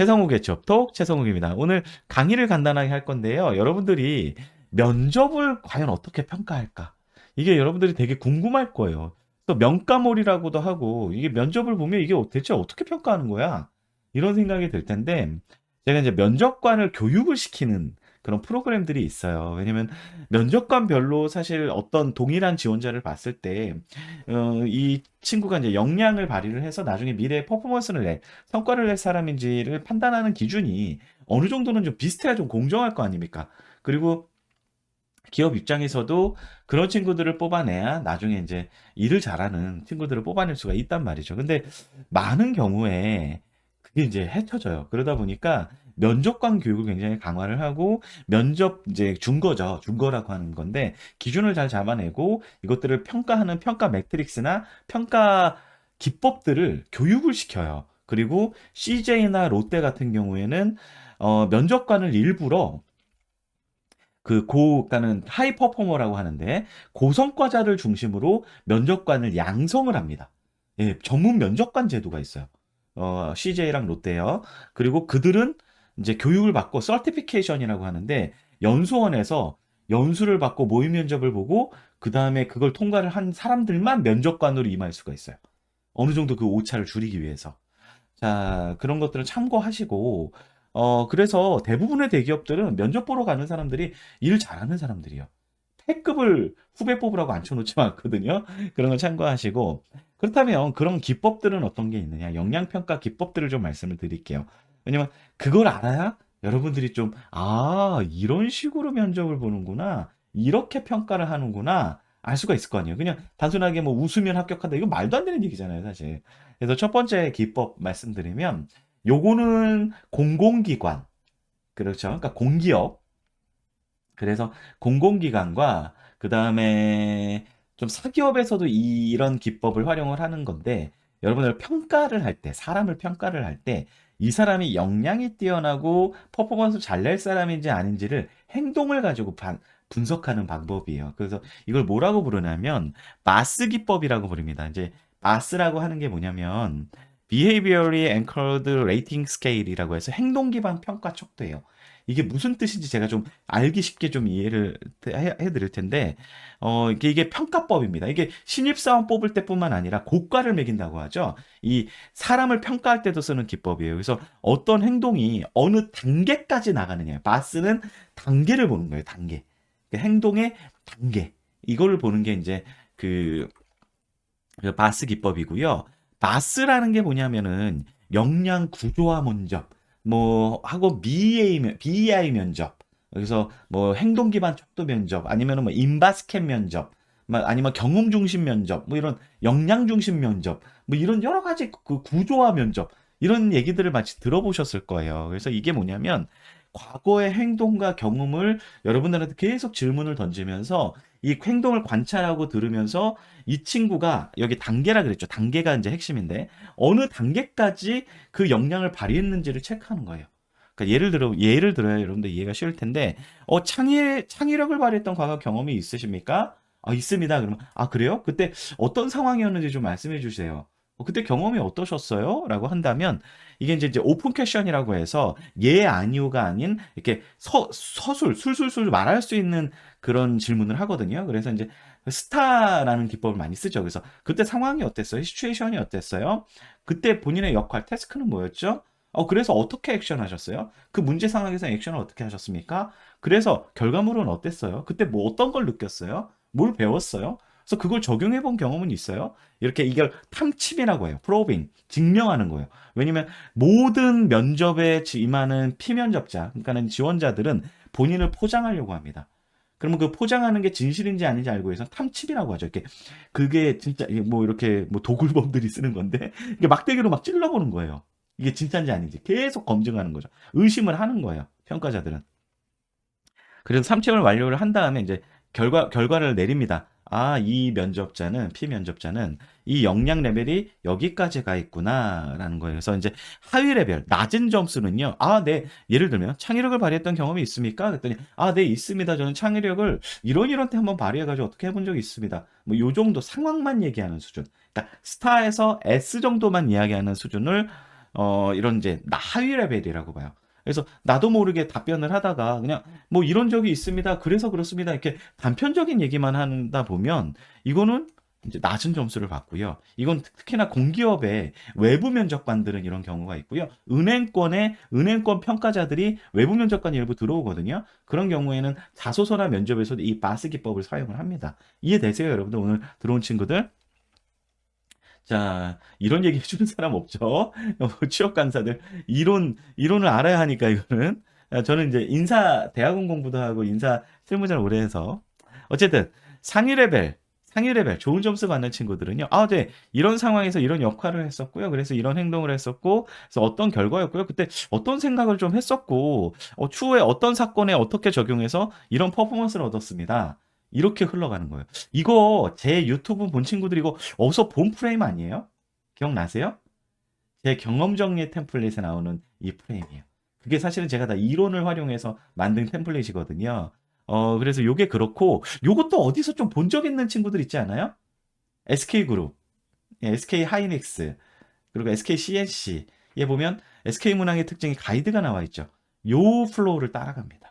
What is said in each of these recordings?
최성욱의 취업톡 최성욱입니다. 오늘 강의를 간단하게 할 건데요. 여러분들이 면접을 과연 어떻게 평가할까? 이게 여러분들이 되게 궁금할 거예요. 또 명감몰이라고도 하고 이게 면접을 보면 이게 대체 어떻게 평가하는 거야? 이런 생각이 들 텐데 제가 이제 면접관을 교육을 시키는 그런 프로그램들이 있어요. 왜냐면 면접관별로 사실 어떤 동일한 지원자를 봤을 때 이 친구가 이제 역량을 발휘를 해서 나중에 미래에 퍼포먼스를 성과를 낼 사람인지를 판단하는 기준이 어느 정도는 좀 비슷해야 좀 공정할 거 아닙니까? 그리고 기업 입장에서도 그런 친구들을 뽑아내야 나중에 이제 일을 잘하는 친구들을 뽑아낼 수가 있단 말이죠. 근데 많은 경우에 그게 이제 헤쳐져요. 그러다 보니까 면접관 교육을 굉장히 강화를 하고 면접 이제 준거죠. 준거라고 하는 건데 기준을 잘 잡아내고 이것들을 평가하는 평가 매트릭스나 평가 기법들을 교육을 시켜요. 그리고 CJ나 롯데 같은 경우에는 면접관을 일부러 그러니까는 하이 퍼포머라고 하는데 고성과자를 중심으로 면접관을 양성을 합니다. 예, 전문 면접관 제도가 있어요. CJ랑 롯데요. 그리고 그들은 이제 교육을 받고 서티피케이션이라고 하는데 연수원에서 연수를 받고 모의 면접을 보고 그 다음에 그걸 통과를 한 사람들만 면접관으로 임할 수가 있어요. 어느 정도 그 오차를 줄이기 위해서. 자, 그런 것들을 참고하시고, 그래서 대부분의 대기업들은 면접 보러 가는 사람들이 일 잘하는 사람들이요. 패급을 후배 뽑으라고 앉혀놓지 않거든요. 그런 걸 참고하시고, 그렇다면 그런 기법들은 어떤 게 있느냐? 역량평가 기법들을 좀 말씀을 드릴게요. 왜냐면 그걸 알아야 여러분들이 좀, 아, 이런 식으로 면접을 보는구나. 이렇게 평가를 하는구나. 알 수가 있을 거 아니에요. 그냥 단순하게 뭐 웃으면 합격한다. 이거 말도 안 되는 얘기잖아요, 사실. 그래서 첫 번째 기법 말씀드리면 요거는 공공기관 그렇죠. 그러니까 공기업 그래서 공공기관과 그 다음에 좀 사기업에서도 이런 기법을 활용을 하는 건데 여러분들 평가를 할 때 사람을 평가를 할 때 이 사람이 역량이 뛰어나고 퍼포먼스 잘 낼 사람인지 아닌지를 행동을 가지고 분석하는 방법이에요. 그래서 이걸 뭐라고 부르냐면 마스 기법이라고 부릅니다. 이제 마스라고 하는 게 뭐냐면 Behaviorally Anchored Rating Scale이라고 해서 행동 기반 평가 척도예요. 이게 무슨 뜻인지 제가 좀 알기 쉽게 좀 이해를 해드릴 텐데, 이게 평가법입니다. 이게 신입사원 뽑을 때뿐만 아니라 고과를 매긴다고 하죠. 이 사람을 평가할 때도 쓰는 기법이에요. 그래서 어떤 행동이 어느 단계까지 나가느냐. 바스는 단계를 보는 거예요. 단계. 그 행동의 단계. 이거를 보는 게 이제 그, 그 바스 기법이고요. 바스라는 게 뭐냐면은 역량 구조화 면접, 뭐 하고 BEI 면접, 그래서 뭐 행동 기반 척도 면접, 아니면은 뭐 인바스켓 면접, 아니면 경험 중심 면접, 뭐 이런 역량 중심 면접, 뭐 이런 여러 가지 그 구조화 면접 이런 얘기들을 마치 들어보셨을 거예요. 그래서 이게 뭐냐면 과거의 행동과 경험을 여러분들한테 계속 질문을 던지면서 이 행동을 관찰하고 들으면서 이 친구가 여기 단계라 그랬죠. 단계가 이제 핵심인데 어느 단계까지 그 역량을 발휘했는지를 체크하는 거예요. 그러니까 예를 들어야 여러분들 이해가 쉬울 텐데 창의력을 발휘했던 과거 경험이 있으십니까? 아, 있습니다. 그러면 아, 그래요? 그때 어떤 상황이었는지 좀 말씀해 주세요. 그때 경험이 어떠셨어요? 라고 한다면 이게 이제 오픈 퀘션이라고 해서 예 아니오가 아닌 이렇게 술술술 말할 수 있는 그런 질문을 하거든요. 그래서 이제 스타라는 기법을 많이 쓰죠. 그래서 그때 상황이 어땠어요? 시츄에이션이 어땠어요? 그때 본인의 역할, 태스크는 뭐였죠? 그래서 어떻게 액션하셨어요? 그 문제 상황에서 액션을 어떻게 하셨습니까? 그래서 결과물은 어땠어요? 그때 뭐 어떤 걸 느꼈어요? 뭘 배웠어요? 그래서 그걸 적용해 본 경험은 있어요? 이렇게 이걸 탐침이라고 해요. 프로빙, 증명하는 거예요. 왜냐면 모든 면접에 임하는 피면접자, 그러니까는 지원자들은 본인을 포장하려고 합니다. 그러면 그 포장하는 게 진실인지 아닌지 알고 해서 탐침이라고 하죠. 이렇게 그게 진짜 뭐 이렇게 뭐 도굴범들이 쓰는 건데 이게 막대기로 막 찔러보는 거예요. 이게 진짜인지 아닌지 계속 검증하는 거죠. 의심을 하는 거예요. 평가자들은. 그래서 삼침을 완료를 한 다음에 이제 결과를 내립니다. 아, 이 면접자는, 피면접자는 이 역량 레벨이 여기까지 가 있구나라는 거예요. 그래서 이제 하위 레벨, 낮은 점수는요. 아, 네. 예를 들면 창의력을 발휘했던 경험이 있습니까? 그랬더니 아, 네, 있습니다. 저는 창의력을 이런 때 한번 발휘해가지고 어떻게 해본 적이 있습니다. 뭐 요 정도 상황만 얘기하는 수준. 그러니까 스타에서 S 정도만 이야기하는 수준을 이런 이제 하위 레벨이라고 봐요. 그래서 나도 모르게 답변을 하다가 그냥 뭐 "이런 적이 있습니다. 그래서 그렇습니다." 이렇게 단편적인 얘기만 하다 보면 이거는 이제 낮은 점수를 받고요. 이건 특히나 공기업의 외부 면접관들은 이런 경우가 있고요. 은행권 평가자들이 외부 면접관이 일부 들어오거든요. 그런 경우에는 자소서나 면접에서도 이 바스 기법을 사용을 합니다. 이해되세요, 여러분들? 오늘 들어온 친구들? 자, 이런 얘기 해주는 사람 없죠? 취업 강사들. 이론을 알아야 하니까, 이거는. 저는 이제 대학원 공부도 하고 인사 실무자를 오래 해서. 어쨌든, 상위 레벨, 좋은 점수 받는 친구들은요. 네. 이런 상황에서 이런 역할을 했었고요. 그래서 이런 행동을 했었고, 그래서 어떤 결과였고요. 그때 어떤 생각을 좀 했었고, 추후에 어떤 사건에 어떻게 적용해서 이런 퍼포먼스를 얻었습니다. 이렇게 흘러가는 거예요. 이거 제 유튜브 본 친구들이 이거 어디서 본 프레임 아니에요? 기억나세요? 제 경험 정리 템플릿에 나오는 이 프레임이에요. 그게 사실은 제가 다 이론을 활용해서 만든 템플릿이거든요. 그래서 요게 그렇고, 요것도 어디서 좀 본 적 있는 친구들 있지 않아요? SK그룹, SK 하이닉스, 그리고 SK CNC. 얘 보면 SK 문항의 특징이 가이드가 나와 있죠. 요 플로우를 따라갑니다.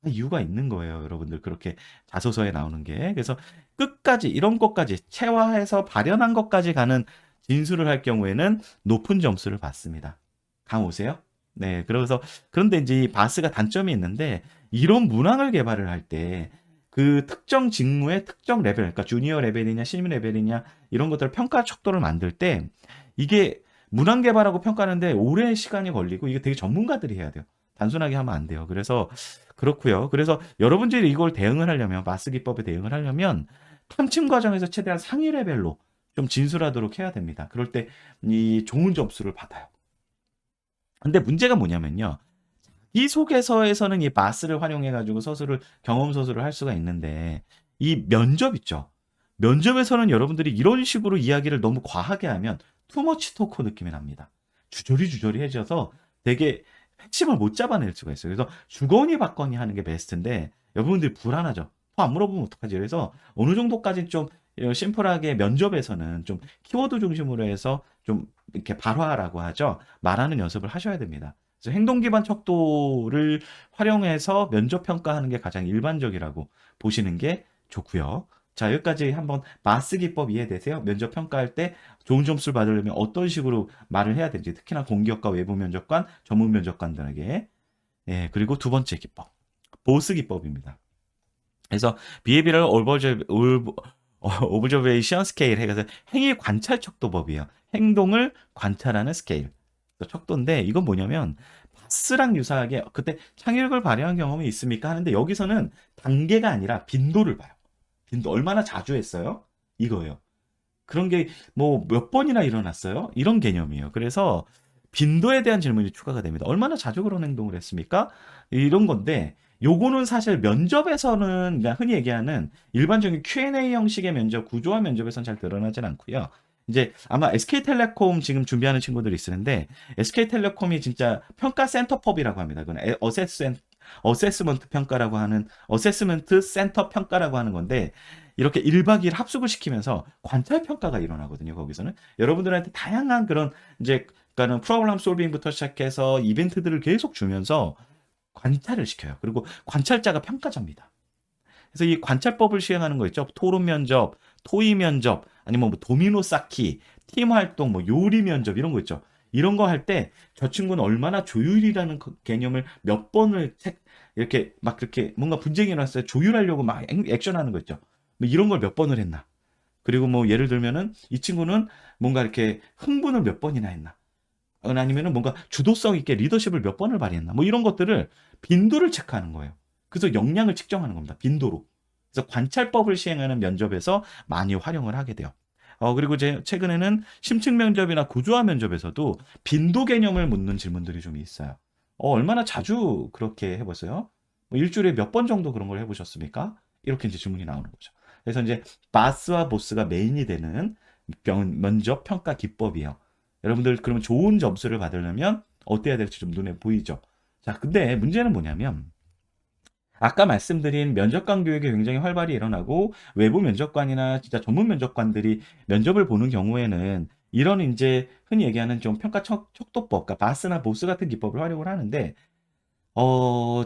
이유가 있는 거예요, 여러분들. 그렇게 자소서에 나오는 게. 그래서 끝까지 이런 것까지 체화해서 발현한 것까지 가는 진술을 할 경우에는 높은 점수를 받습니다. 감 오세요? 네, 그래서 그런데 이제 이 바스가 단점이 있는데 이런 문항을 개발을 할 때 그 특정 직무의 특정 레벨, 그러니까 주니어 레벨이냐 시니어 레벨이냐 이런 것들 평가 척도를 만들 때 이게 문항 개발하고 평가하는데 오랜 시간이 걸리고 이게 되게 전문가들이 해야 돼요. 단순하게 하면 안 돼요. 그래서 그렇고요. 그래서 여러분들이 이걸 대응을 하려면 마스 기법에 대응을 하려면 탐침 과정에서 최대한 상위 레벨로 좀 진술하도록 해야 됩니다. 그럴 때 이 좋은 점수를 받아요. 근데 문제가 뭐냐면요. 이 소개서에서는 이 마스를 활용해 가지고 경험 서술을 할 수가 있는데 이 면접 있죠. 면접에서는 여러분들이 이런 식으로 이야기를 너무 과하게 하면 투머치 토크 느낌이 납니다. 주저리 해져서 되게 핵심을 못 잡아낼 수가 있어요. 그래서 주거니 받거니 하는 게 베스트인데 여러분들이 불안하죠. 안 물어보면 어떡하지? 그래서 어느 정도까지 좀 심플하게 면접에서는 좀 키워드 중심으로 해서 좀 이렇게 발화라고 하죠. 말하는 연습을 하셔야 됩니다. 그래서 행동 기반 척도를 활용해서 면접 평가하는 게 가장 일반적이라고 보시는 게 좋고요. 자, 여기까지 한번 마스 기법 이해되세요? 면접 평가할 때 좋은 점수를 받으려면 어떤 식으로 말을 해야 되는지, 특히나 공기업과 외부 면접관, 전문 면접관들에게. 예, 그리고 두 번째 기법, 보스 기법입니다. 그래서 비헤비럴 오브저베이션 스케일 해서 행위 관찰 척도법이에요. 행동을 관찰하는 스케일. 척도인데 이건 뭐냐면 바스랑 유사하게 그때 창의력을 발휘한 경험이 있습니까? 하는데 여기서는 단계가 아니라 빈도를 봐요. 빈도 얼마나 자주 했어요? 이거예요. 그런 게 뭐 몇 번이나 일어났어요? 이런 개념이에요. 그래서 빈도에 대한 질문이 추가가 됩니다. 얼마나 자주 그런 행동을 했습니까? 이런 건데 요거는 사실 면접에서는 그냥 흔히 얘기하는 일반적인 Q&A 형식의 면접, 구조화 면접에서는 잘 드러나진 않고요. 이제 아마 SK텔레콤 지금 준비하는 친구들이 있는데 SK텔레콤이 진짜 평가 센터법이라고 합니다. 그건 어세스먼트 평가라고 하는 어세스먼트 센터 평가라고 하는 건데 이렇게 1박 2일 합숙을 시키면서 관찰 평가가 일어나거든요. 거기서는 여러분들한테 다양한 그런 이제 그러니까는 프로블럼 솔빙부터 시작해서 이벤트들을 계속 주면서 관찰을 시켜요. 그리고 관찰자가 평가자입니다. 그래서 이 관찰법을 시행하는 거 있죠. 토론 면접, 토의 면접, 아니면 뭐 도미노 쌓기, 팀 활동, 뭐 요리 면접 이런 거 있죠. 이런 거 할 때 저 친구는 얼마나 조율이라는 개념을 몇 번을 이렇게 막 그렇게 뭔가 분쟁이 일어났어요. 조율하려고 막 액션하는 거 있죠. 뭐 이런 걸 몇 번을 했나. 그리고 뭐 예를 들면은 이 친구는 뭔가 이렇게 흥분을 몇 번이나 했나. 아니면은 뭔가 주도성 있게 리더십을 몇 번을 발휘했나. 뭐 이런 것들을 빈도를 체크하는 거예요. 그래서 역량을 측정하는 겁니다. 빈도로. 그래서 관찰법을 시행하는 면접에서 많이 활용을 하게 돼요. 그리고 최근에는 심층 면접이나 구조화 면접에서도 빈도 개념을 묻는 질문들이 좀 있어요. 얼마나 자주 그렇게 해봤어요? 뭐 일주일에 몇 번 정도 그런 걸 해보셨습니까? 이렇게 이제 질문이 나오는 거죠. 그래서 이제 바스와 보스가 메인이 되는 면접 평가 기법이에요. 여러분들 그러면 좋은 점수를 받으려면 어떻게 해야 될지 좀 눈에 보이죠? 자, 근데 문제는 뭐냐면 아까 말씀드린 면접관 교육이 굉장히 활발히 일어나고 외부 면접관이나 진짜 전문 면접관들이 면접을 보는 경우에는 이런 이제 흔히 얘기하는 좀 평가 척도법, 그러니까 바스나 보스 같은 기법을 활용을 하는데,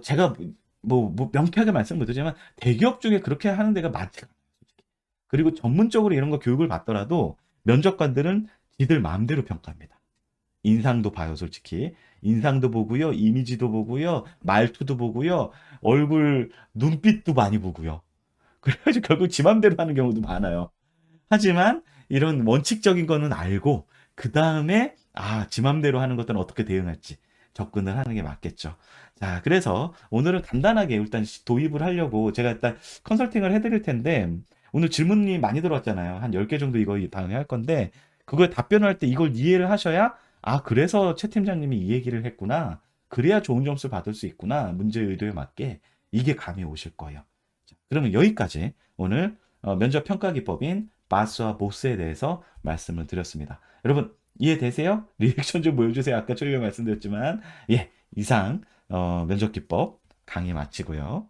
제가 뭐 명쾌하게 말씀 못 드리지만 대기업 중에 그렇게 하는 데가 많지가 않아요. 솔직히. 그리고 전문적으로 이런 거 교육을 받더라도 면접관들은 지들 마음대로 평가합니다. 인상도 봐요, 솔직히. 인상도 보고요, 이미지도 보고요, 말투도 보고요, 얼굴, 눈빛도 많이 보고요. 그래가지고 결국 지 맘대로 하는 경우도 많아요. 하지만 이런 원칙적인 거는 알고 그 다음에 지 맘대로 하는 것들은 어떻게 대응할지 접근을 하는 게 맞겠죠. 자, 그래서 오늘은 간단하게 일단 도입을 하려고 제가 일단 컨설팅을 해드릴 텐데 오늘 질문이 많이 들어왔잖아요. 한 10개 정도 이거 다음에 할 건데 그거에 답변을 할 때 이걸 이해를 하셔야 그래서 최 팀장님이 이 얘기를 했구나. 그래야 좋은 점수 받을 수 있구나. 문제 의도에 맞게 이게 감이 오실 거예요. 자, 그러면 여기까지 오늘 면접 평가 기법인 바스와 보스에 대해서 말씀을 드렸습니다. 여러분 이해되세요? 리액션 좀 보여주세요. 아까 초기에 말씀드렸지만 이상 면접 기법 강의 마치고요.